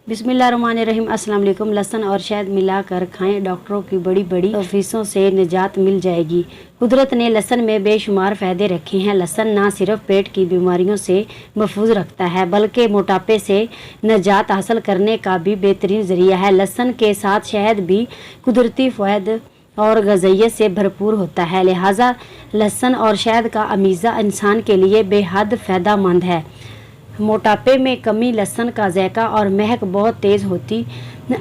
बिस्मिल्लाहिर्रहमानिर्रहीम। अस्सलाम वालेकुम। लहसुन और शहद मिलाकर खाएं, डॉक्टरों की बड़ी बड़ी तशवीशों से निजात मिल जाएगी। कुदरत ने लहसुन में बेशुमार फ़ायदे रखे हैं। लहसुन न सिर्फ पेट की बीमारियों से महफूज रखता है बल्कि मोटापे से निजात हासिल करने का भी बेहतरीन ज़रिया है। लहसुन के साथ शहद भी कुदरती फ़ायदे और ग़िज़ाइयत से भरपूर होता है, लिहाजा लहसुन और शहद का अमीज़ा इंसान के लिए बेहद फ़ायदेमंद है। मोटापे में कमी। लहसुन का ज़ायका और महक बहुत तेज़ होती।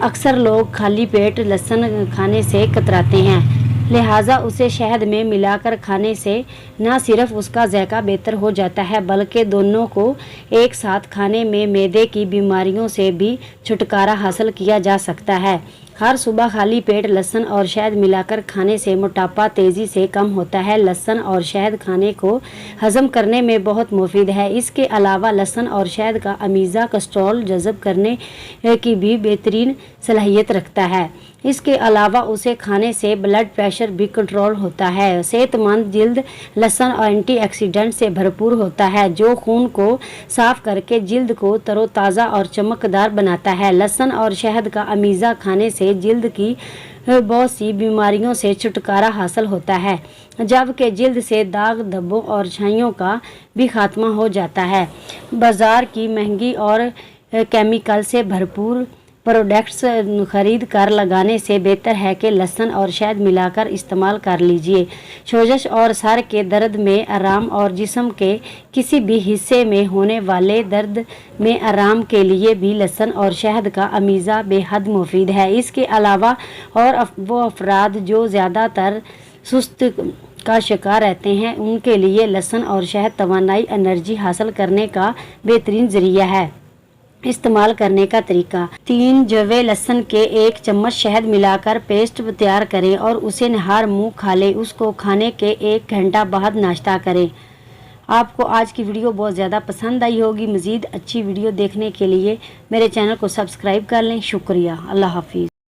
अक्सर लोग खाली पेट लहसुन खाने से कतराते हैं, लिहाजा उसे शहद में मिलाकर खाने से न सिर्फ उसका ज़ायका बेहतर हो जाता है बल्कि दोनों को एक साथ खाने में मैदे की बीमारियों से भी छुटकारा हासिल किया जा सकता है। हर सुबह खाली पेट लहसुन और शहद मिलाकर खाने से मोटापा तेज़ी से कम होता है। लहसुन और शहद खाने को हज़म करने में बहुत मुफीद है। इसके अलावा लहसुन और शहद का अमीज़ा कोलेस्ट्रॉल जज़ब करने की भी बेहतरीन सलाहियत रखता है। इसके अलावा उसे खाने से ब्लड प्रेशर भी कंट्रोल होता है। सेहतमंद जिल्द। लहसुन एंटीऑक्सीडेंट से भरपूर होता है जो खून को साफ करके जिल्द को तरोताज़ा और चमकदार बनाता है। लहसुन और शहद का अमीज़ा खाने से जिल्द की बहुत सी बीमारियों से छुटकारा हासिल होता है, जबकि जिल्द से दाग, धब्बों और छाइयों का भी खात्मा हो जाता है। बाज़ार की महंगी और केमिकल से भरपूर प्रोडक्ट्स खरीद कर लगाने से बेहतर है कि लहसुन और शहद मिलाकर इस्तेमाल कर लीजिए। सोजश और सर के दर्द में आराम और जिस्म के किसी भी हिस्से में होने वाले दर्द में आराम के लिए भी लहसुन और शहद का अमीज़ा बेहद मुफीद है। इसके अलावा और वो अफराद जो ज़्यादातर सुस्त का शिकार रहते हैं उनके लिए लहसुन और शहद तवानाई एनर्जी हासिल करने का बेहतरीन ज़रिया है। इस्तेमाल करने का तरीका। 3 जवे लहसुन के 1 चम्मच शहद मिलाकर पेस्ट तैयार करें और उसे नहार मुंह खा लें। उसको खाने के 1 घंटा बाद नाश्ता करें। आपको आज की वीडियो बहुत ज़्यादा पसंद आई होगी। मज़ीद अच्छी वीडियो देखने के लिए मेरे चैनल को सब्सक्राइब कर लें। शुक्रिया। अल्लाह हाफिज़।